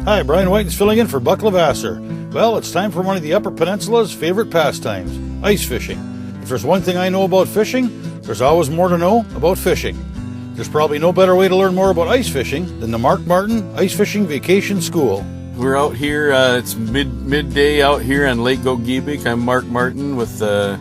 Hi, Brian White is filling in for Buck Levasseur. Well, it's time for one of the Upper Peninsula's favorite pastimes, ice fishing. If there's one thing I know about fishing, there's always more to know about fishing. There's probably no better way to learn more about ice fishing than the Mark Martin Ice Fishing Vacation School. We're out here, it's midday out here on Lake Gogebic. I'm Mark Martin with the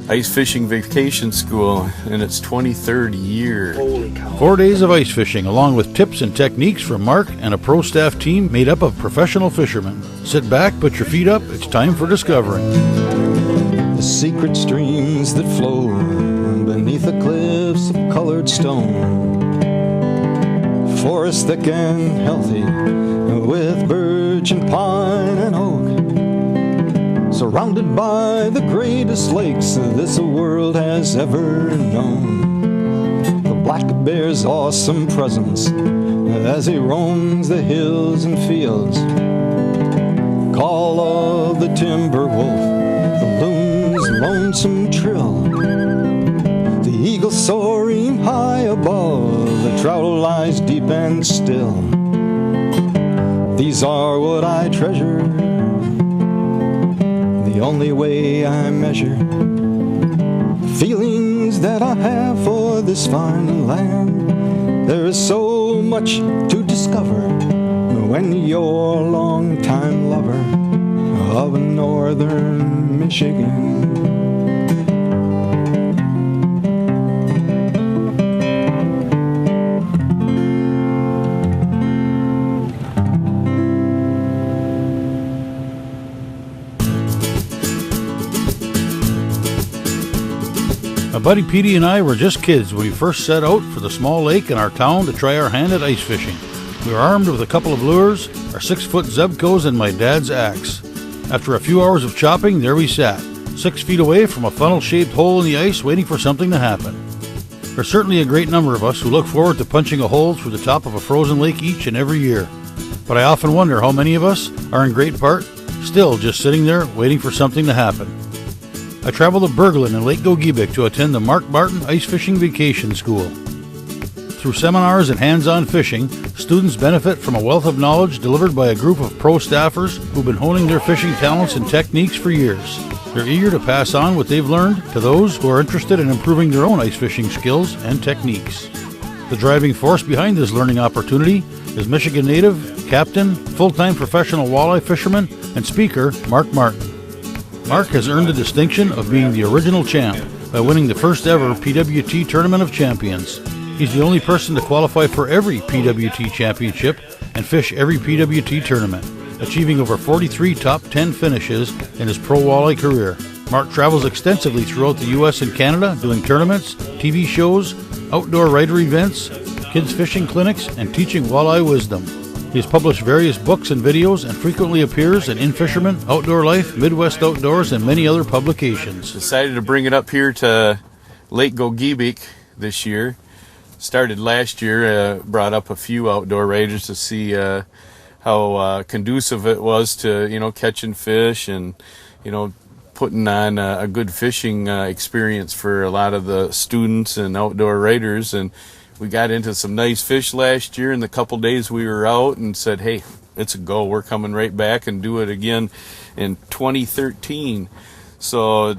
Ice Fishing Vacation School, and it's 23rd year. Holy cow. 4 days of ice fishing, along with tips and techniques from Mark and a pro staff team made up of professional fishermen. Sit back, put your feet up, it's time for discovering. The secret streams that flow beneath the cliffs of colored stone. Forest thick and healthy with birch and pine and oak. Surrounded by the greatest lakes this world has ever known. The black bear's awesome presence as he roams the hills and fields. Call of the timber wolf, the loon's lonesome trill. The eagle soaring high above, the trout lies deep and still. These are what I treasure, the only way I measure feelings that I have for this fine land. There is so much to discover when you're a long-time lover of northern Michigan. My buddy Petey and I were just kids when we first set out for the small lake in our town to try our hand at ice fishing. We were armed with a couple of lures, our 6-foot Zebcos, and my dad's axe. After a few hours of chopping, there we sat, 6 feet away from a funnel-shaped hole in the ice waiting for something to happen. There's certainly a great number of us who look forward to punching a hole through the top of a frozen lake each and every year. But I often wonder how many of us are in great part still just sitting there waiting for something to happen. I traveled to Berglund and Lake Gogebic to attend the Mark Martin Ice Fishing Vacation School. Through seminars and hands-on fishing, students benefit from a wealth of knowledge delivered by a group of pro staffers who've been honing their fishing talents and techniques for years. They're eager to pass on what they've learned to those who are interested in improving their own ice fishing skills and techniques. The driving force behind this learning opportunity is Michigan native, captain, full-time professional walleye fisherman, and speaker Mark Martin. Mark has earned the distinction of being the original champ by winning the first ever PWT Tournament of Champions. He's the only person to qualify for every PWT championship and fish every PWT tournament, achieving over 43 top 10 finishes in his pro walleye career. Mark travels extensively throughout the U.S. and Canada doing tournaments, TV shows, outdoor rider events, kids fishing clinics, and teaching walleye wisdom. He has published various books and videos and frequently appears in Fisherman, Outdoor Life, Midwest Outdoors, and many other publications. Decided to bring it up here to Lake Gogebic this year. Started last year, brought up a few outdoor riders to see how conducive it was to, catching fish and, putting on a good fishing experience for a lot of the students and outdoor riders. And we got into some nice fish last year in the couple days we were out and said, hey, it's a go. We're coming right back and do it again in 2013. So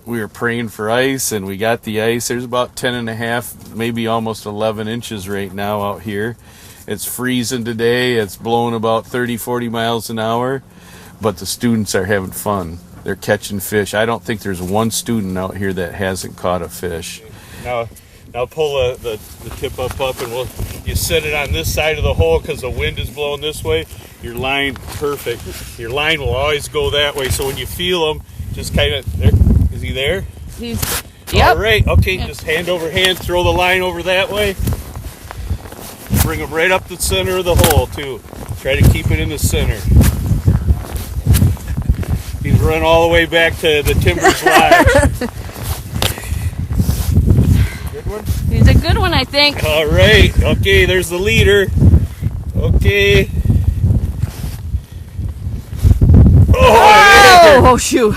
we were praying for ice, and we got the ice. There's about 10.5, maybe almost 11 inches right now out here. It's freezing today. It's blowing about 30, 40 miles an hour, but the students are having fun. They're catching fish. I don't think there's one student out here that hasn't caught a fish. Now pull the tip up, and you set it on this side of the hole because the wind is blowing this way. Your line, perfect. Your line will always go that way. So when you feel them, just kind of, there. Is he there? Yep. All right, okay, yep. Just hand over hand, throw the line over that way. Bring them right up the center of the hole, too. Try to keep it in the center. He's run all the way back to the Timbers Lodge. He's a good one, I think. All right. Okay, there's the leader. Okay. Oh, shoot.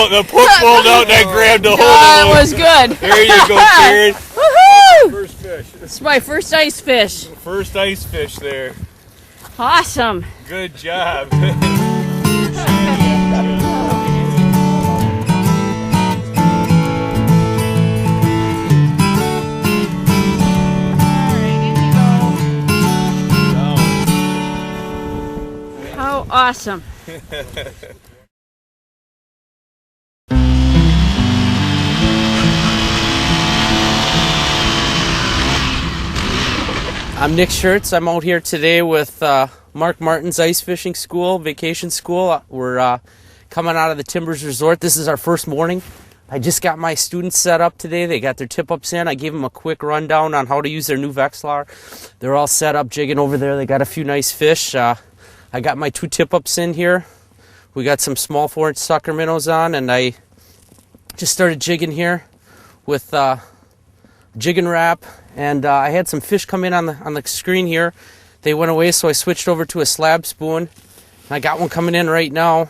The hook pulled out and I grabbed a hold of it. That was good. There you go, Karen. Woohoo! First fish. It's my first ice fish. First ice fish there. Awesome. Good job. How awesome. I'm Nick Schertz. I'm out here today with Mark Martin's Ice Fishing School, Vacation School. We're coming out of the Timbers Resort. This is our first morning. I just got my students set up today. They got their tip-ups in. I gave them a quick rundown on how to use their new Vexilar. They're all set up, jigging over there. They got a few nice fish. I got my 2 tip-ups in here. We got some small 4-inch sucker minnows on, and I just started jigging here with jigging wrap. And I had some fish come in on the screen here. They went away, so I switched over to a slab spoon. And I got one coming in right now.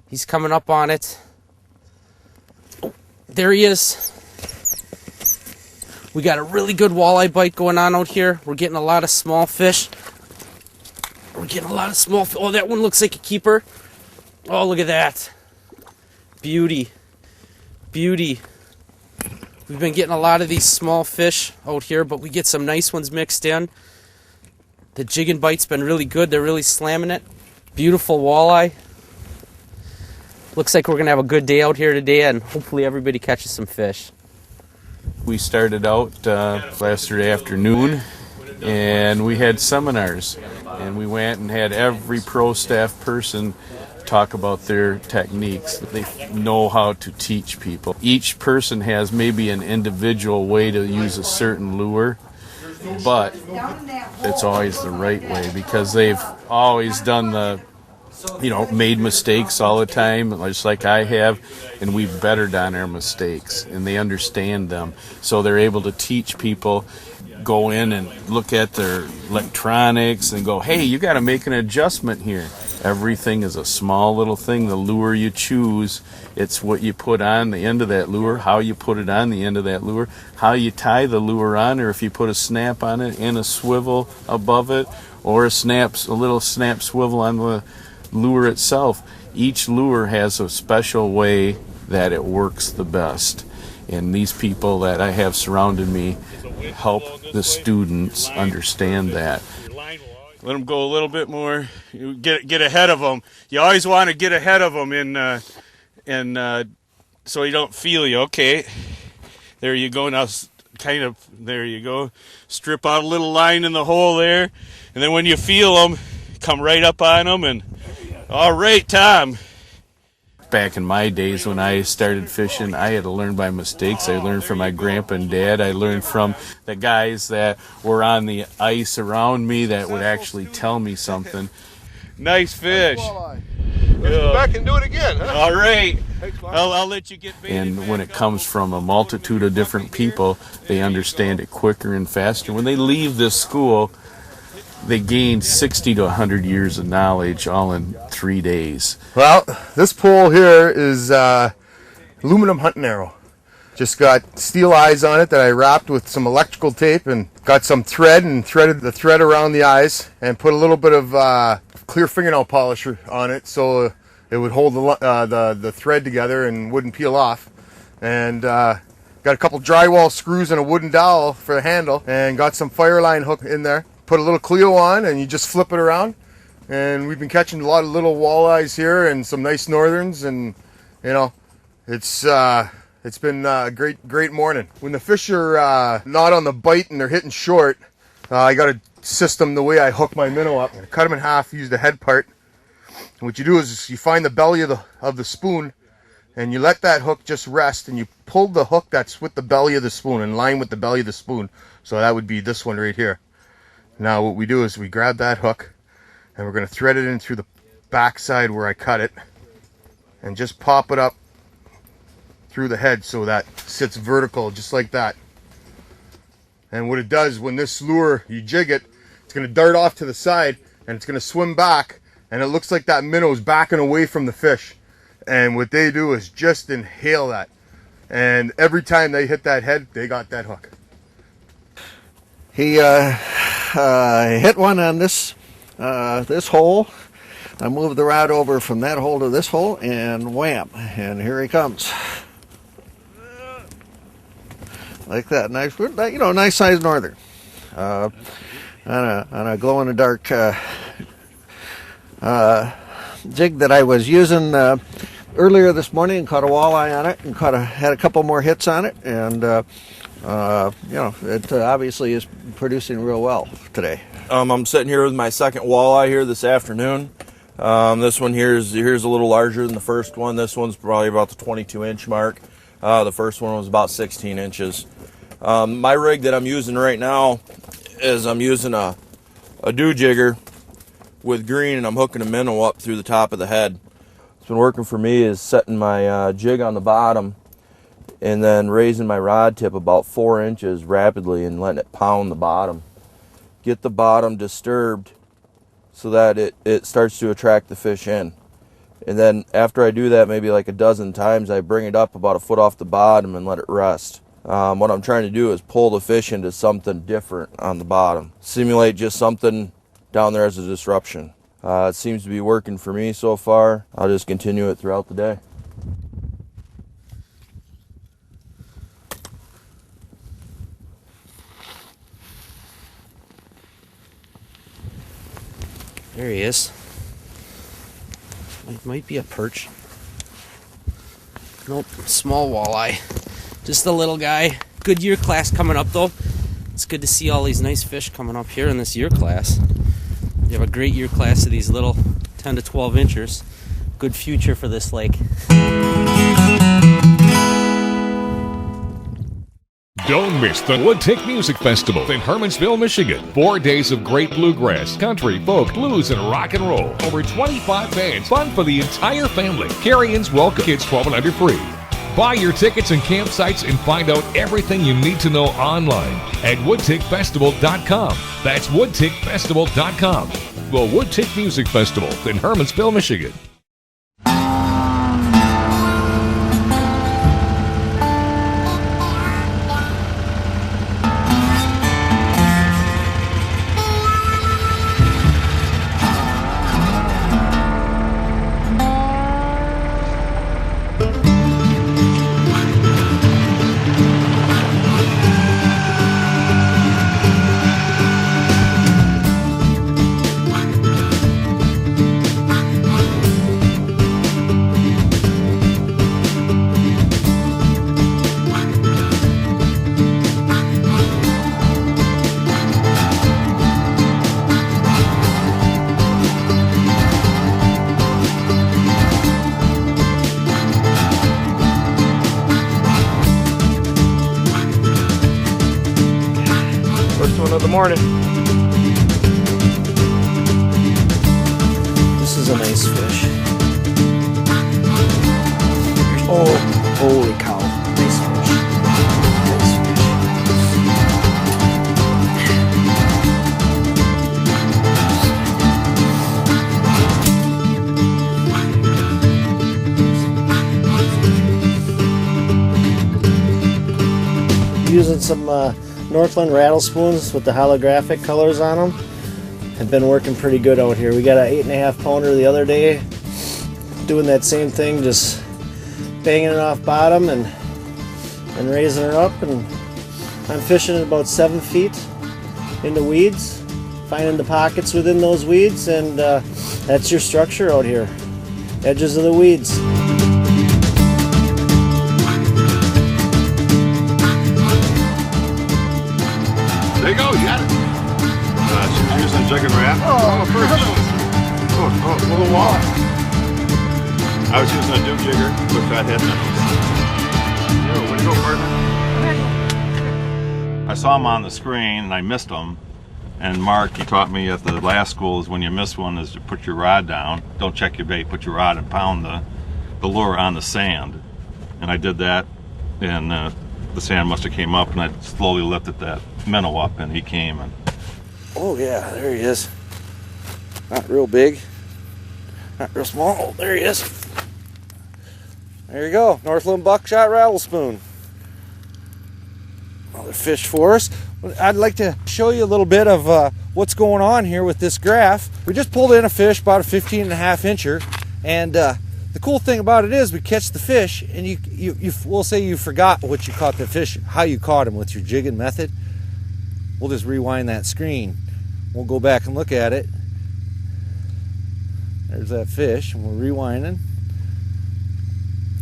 He's coming up on it. Oh, there he is. We got a really good walleye bite going on out here. We're getting a lot of small fish. Oh, that one looks like a keeper. Oh, look at that. Beauty. Beauty. We've been getting a lot of these small fish out here, but we get some nice ones mixed in. The jigging bite's been really good. They're really slamming it. Beautiful walleye. Looks like we're going to have a good day out here today, and hopefully everybody catches some fish. We started out yesterday afternoon, and we had seminars. And we went and had every pro staff person talk about their techniques. They know how to teach people. Each person has maybe an individual way to use a certain lure, but it's always the right way because they've always done made mistakes all the time, just like I have, and we've bettered on our mistakes, and they understand them. So they're able to teach people, go in and look at their electronics and go, hey, you got to make an adjustment here. Everything is a small little thing. The lure you choose, it's what you put on the end of that lure, how you put it on the end of that lure, how you tie the lure on, or if you put a snap on it and a swivel above it, or a little snap swivel on the lure itself. Each lure has a special way that it works the best. And these people that I have surrounded me help the students understand that. Let them go a little bit more. You get ahead of them. You always want to get ahead of them so you don't feel you. Okay, there you go. Now, there you go. Strip out a little line in the hole there, and then when you feel them, come right up on them. And all right, Tom. Back in my days when I started fishing, I had to learn by mistakes. I learned from my grandpa and dad. I learned from the guys that were on the ice around me that would actually tell me something. Nice fish. Let's go back and do it again, huh? All right. I'll let you get baited. And when it comes from a multitude of different people, they understand it quicker and faster. When they leave this school, they gain 60 to 100 years of knowledge all in 3 days. Well, this pole here is aluminum hunting arrow. Just got steel eyes on it that I wrapped with some electrical tape and got some thread and threaded the thread around the eyes and put a little bit of clear fingernail polish on it so it would hold the thread together and wouldn't peel off. And got a couple drywall screws and a wooden dowel for the handle and got some Fireline hook in there. Put a little Cleo on and you just flip it around, and we've been catching a lot of little walleyes here and some nice northerns, and it's been a great morning. When the fish are not on the bite and they're hitting short, I got a system the way I hook my minnow up. I cut them in half, use the head part. And what you do is you find the belly of the spoon, and you let that hook just rest, and you pull the hook that's with the belly of the spoon, in line with the belly of the spoon. So that would be this one right here. Now what we do is we grab that hook and we're going to thread it in through the back side where I cut it and just pop it up through the head so that sits vertical just like that. And what it does, when this lure, you jig it, it's going to dart off to the side and it's going to swim back, and it looks like that minnow's backing away from the fish. And what they do is just inhale that. And every time they hit that head, they got that hook. He hit one on this hole. I moved the rod over from that hole to this hole, and wham! And here he comes, like that. Nice, nice sized northern. On a glow in the dark jig that I was using earlier this morning, and caught a walleye on it, and had a couple more hits on it, and it obviously is producing real well today. I'm sitting here with my second walleye here this afternoon. This one here's a little larger than the first one. This one's probably about the 22-inch mark. The first one was about 16 inches. My rig that I'm using right now is I'm using a dew jigger with green, and I'm hooking a minnow up through the top of the head. What's been working for me is setting my jig on the bottom and then raising my rod tip about 4 inches rapidly and letting it pound the bottom. Get the bottom disturbed so that it starts to attract the fish in. And then after I do that maybe like a dozen times, I bring it up about a foot off the bottom and let it rest. What I'm trying to do is pull the fish into something different on the bottom. Simulate just something down there as a disruption. It seems to be working for me so far. I'll just continue it throughout the day. There he is. It might be a perch. Nope, small walleye. Just a little guy. Good year class coming up though. It's good to see all these nice fish coming up here in this year class. You have a great year class of these little 10 to 12 inchers. Good future for this lake. Don't miss the Woodtick Music Festival in Hermansville, Michigan. 4 days of great bluegrass, country, folk, blues, and rock and roll. Over 25 bands. Fun for the entire family. Carry-ins welcome. Kids 12 and under free. Buy your tickets and campsites and find out everything you need to know online at woodtickfestival.com. That's woodtickfestival.com. The Woodtick Music Festival in Hermansville, Michigan. Of the morning. This is a nice fish. Oh, holy cow. Nice fish. Nice fish. Using some Northland rattle spoons with the holographic colors on them have been working pretty good out here. We got an 8.5 pounder the other day, doing that same thing, just banging it off bottom and raising her up, and I'm fishing at about 7 feet into weeds, finding the pockets within those weeds, and that's your structure out here, edges of the weeds. There you go, you got it. She was using a jig and wrap. Oh, perfect. Oh, little walleye. I was using a dew jigger with fat head minnows. Yo, way to go, partner. I saw him on the screen and I missed him. And Mark, he taught me at the last school is when you miss one is to put your rod down. Don't check your bait, put your rod and pound the lure on the sand. And I did that, and the sand must have came up, and I slowly lifted that minnow up, and he came. And oh yeah, there he is. Not real big, not real small. Oh, there he is. There you go, Northland buckshot rattle spoon. Another fish for us. I'd like to show you a little bit of what's going on here with this graph. We just pulled in a fish, about a 15.5 incher, and the cool thing about it is we catch the fish, and we'll say you forgot what you caught the fish, how you caught him with your jigging method. We'll just rewind that screen. We'll go back and look at it. There's that fish, and we're rewinding.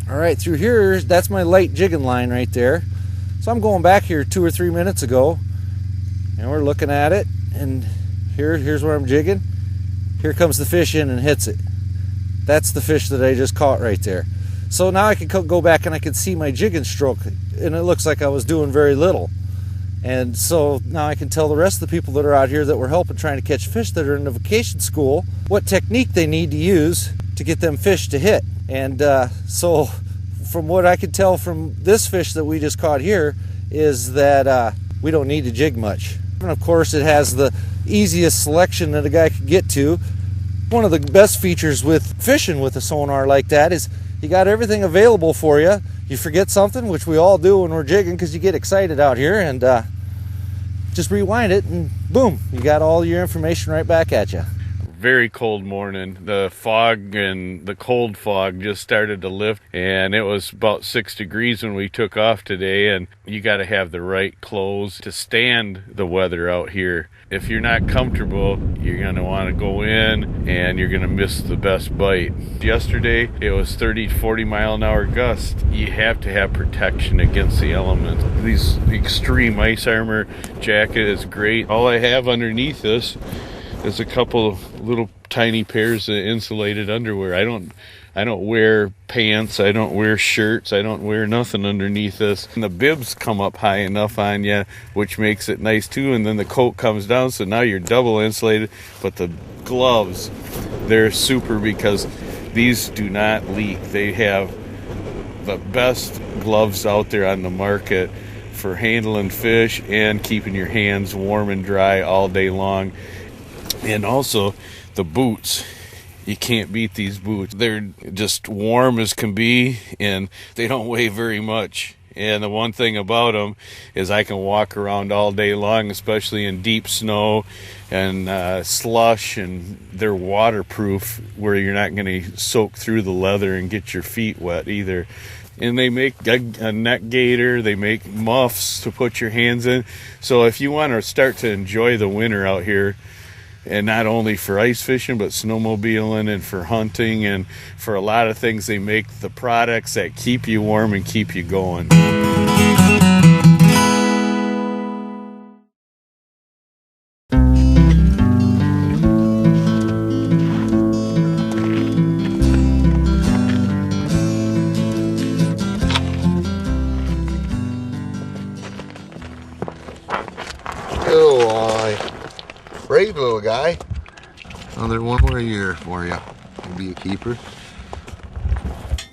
All right, through here, that's my light jigging line right there. So I'm going back here 2 or 3 minutes ago, and we're looking at it, and here's where I'm jigging. Here comes the fish in and hits it. That's the fish that I just caught right there. So now I can go back and I can see my jigging stroke, and it looks like I was doing very little. And so now I can tell the rest of the people that are out here that we're helping trying to catch fish that are in the vacation school what technique they need to use to get them fish to hit. And so from what I can tell from this fish that we just caught here is that we don't need to jig much. And of course it has the easiest selection that a guy could get to. One of the best features with fishing with a sonar like that is you got everything available for you. You forget something, which we all do when we're jigging because you get excited out here, and just rewind it and boom, you got all your information right back at you. Very cold morning. The fog and the cold fog just started to lift, and it was about 6 degrees when we took off today, and you got to have the right clothes to stand the weather out here. If you're not comfortable, you're going to want to go in and you're going to miss the best bite. Yesterday, it was 30 to 40 mile an hour gust. You have to have protection against the elements. These extreme ice armor jacket is great. All I have underneath this is a couple little tiny pairs of insulated underwear. I don't wear pants, I don't wear shirts, I don't wear nothing underneath this. And the bibs come up high enough on you, which makes it nice too, and then the coat comes down, so now you're double insulated. But the gloves, they're super because these do not leak. They have the best gloves out there on the market for handling fish and keeping your hands warm and dry all day long. And also the boots, you can't beat these boots. They're just warm as can be, and they don't weigh very much. And the one thing about them is I can walk around all day long, especially in deep snow and slush, and they're waterproof where you're not going to soak through the leather and get your feet wet either. And they make a neck gaiter, they make muffs to put your hands in. So if you want to start to enjoy the winter out here, and not only for ice fishing, but snowmobiling and for hunting and for a lot of things, they make the products that keep you warm and keep you going. Brave little guy. Another one more year for you. You'll be a keeper.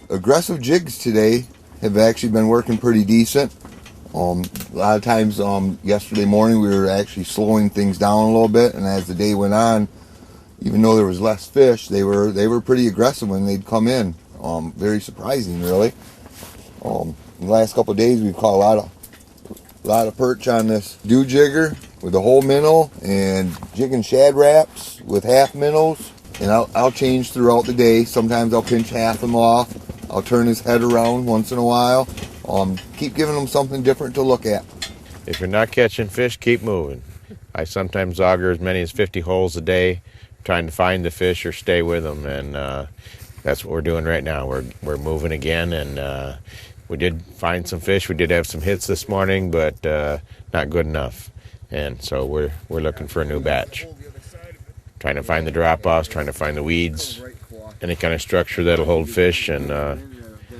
Aggressive jigs today have actually been working pretty decent. A lot of times yesterday morning we were actually slowing things down a little bit, and as the day went on, even though there was less fish, they were pretty aggressive when they'd come in. Very surprising, really. In the last couple of days we've caught a lot of perch on this dew jigger with a whole minnow and jigging shad wraps with half minnows. And I'll change throughout the day. Sometimes I'll pinch half them off. I'll turn his head around once in a while. Keep giving him something different to look at. If you're not catching fish, keep moving. I sometimes auger as many as 50 holes a day, trying to find the fish or stay with them, and that's what we're doing right now. We're moving again, and we did find some fish. We did have some hits this morning, but not good enough. And so we're looking for a new batch. Trying to find the drop-offs, trying to find the weeds, any kind of structure that'll hold fish, and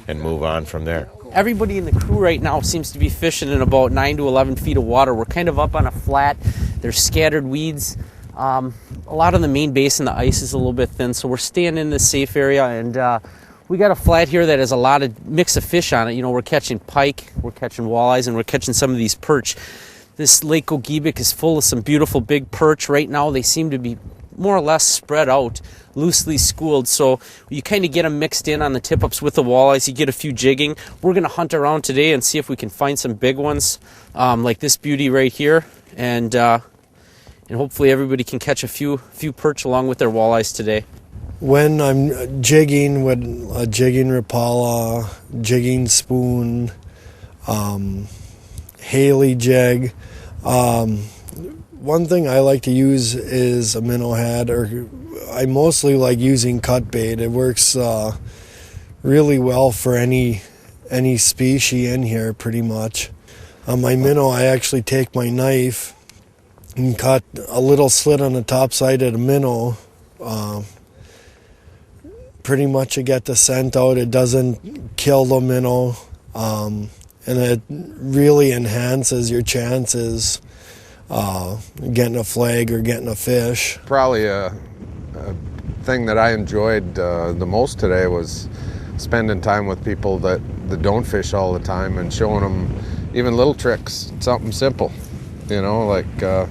move on from there. Everybody in the crew right now seems to be fishing in about 9 to 11 feet of water. We're kind of up on a flat. There's scattered weeds. A lot on the main basin, the ice is a little bit thin, so we're staying in this safe area, and we got a flat here that has a lot of mix of fish on it. You know, we're catching pike, we're catching walleyes, and we're catching some of these perch. This Lake Gogebic is full of some beautiful big perch. Right now they seem to be more or less spread out, loosely schooled, so you kind of get them mixed in on the tip-ups with the walleyes. You get a few jigging. We're going to hunt around today and see if we can find some big ones, like this beauty right here, and hopefully everybody can catch a few perch along with their walleyes today. When I'm jigging with a jigging Rapala, jigging spoon, Haley jig, one thing I like to use is a minnow head, or I mostly like using cut bait. It works really well for any species in here, pretty much. On my minnow, I actually take my knife and cut a little slit on the top side of the minnow. Pretty much to get the scent out. It doesn't kill the minnow, and it really enhances your chances getting a flag or getting a fish. Probably a thing that I enjoyed the most today was spending time with people that don't fish all the time and showing them even little tricks, something simple, like the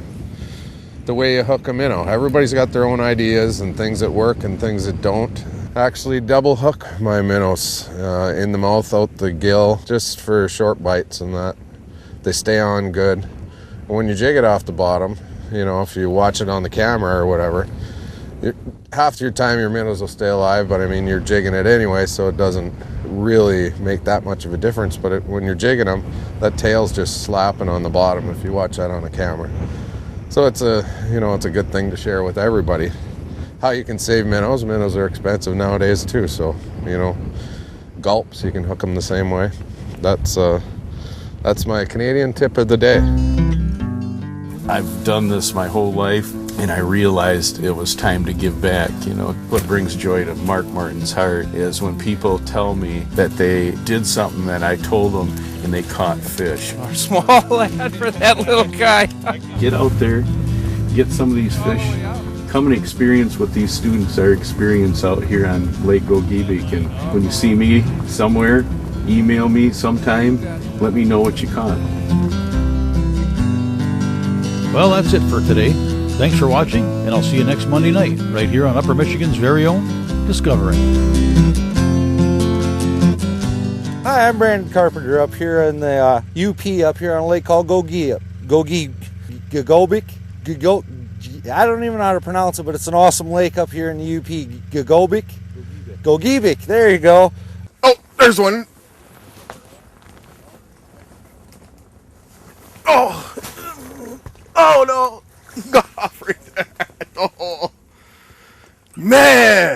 way you hook a minnow. Everybody's got their own ideas and things that work and things that don't. Actually double hook my minnows in the mouth, out the gill, just for short bites, and that they stay on good. When you jig it off the bottom, if you watch it on the camera or whatever, half your time your minnows will stay alive, but I mean you're jigging it anyway, so it doesn't really make that much of a difference. But when you're jigging them, that tail's just slapping on the bottom if you watch that on the camera. So it's a good thing to share with everybody. How you can save minnows. Minnows are expensive nowadays too, so gulps, you can hook them the same way. That's my Canadian tip of the day. I've done this my whole life, and I realized it was time to give back. What brings joy to Mark Martin's heart is when people tell me that they did something that I told them and they caught fish. Our small lad for that little guy. Get out there, get some of these fish. Come and experience what these students are experiencing out here on Lake Gogebic. And when you see me somewhere, email me sometime, let me know what you caught. Well, that's it for today. Thanks for watching, and I'll see you next Monday night, right here on Upper Michigan's very own Discovery. Hi, I'm Brandon Carpenter up here in the UP up here on a lake called Gogebic. I don't even know how to pronounce it, but it's an awesome lake up here in the UP. Gogebic. There you go. Oh, there's one. Oh no. Got off right there. Oh. Man.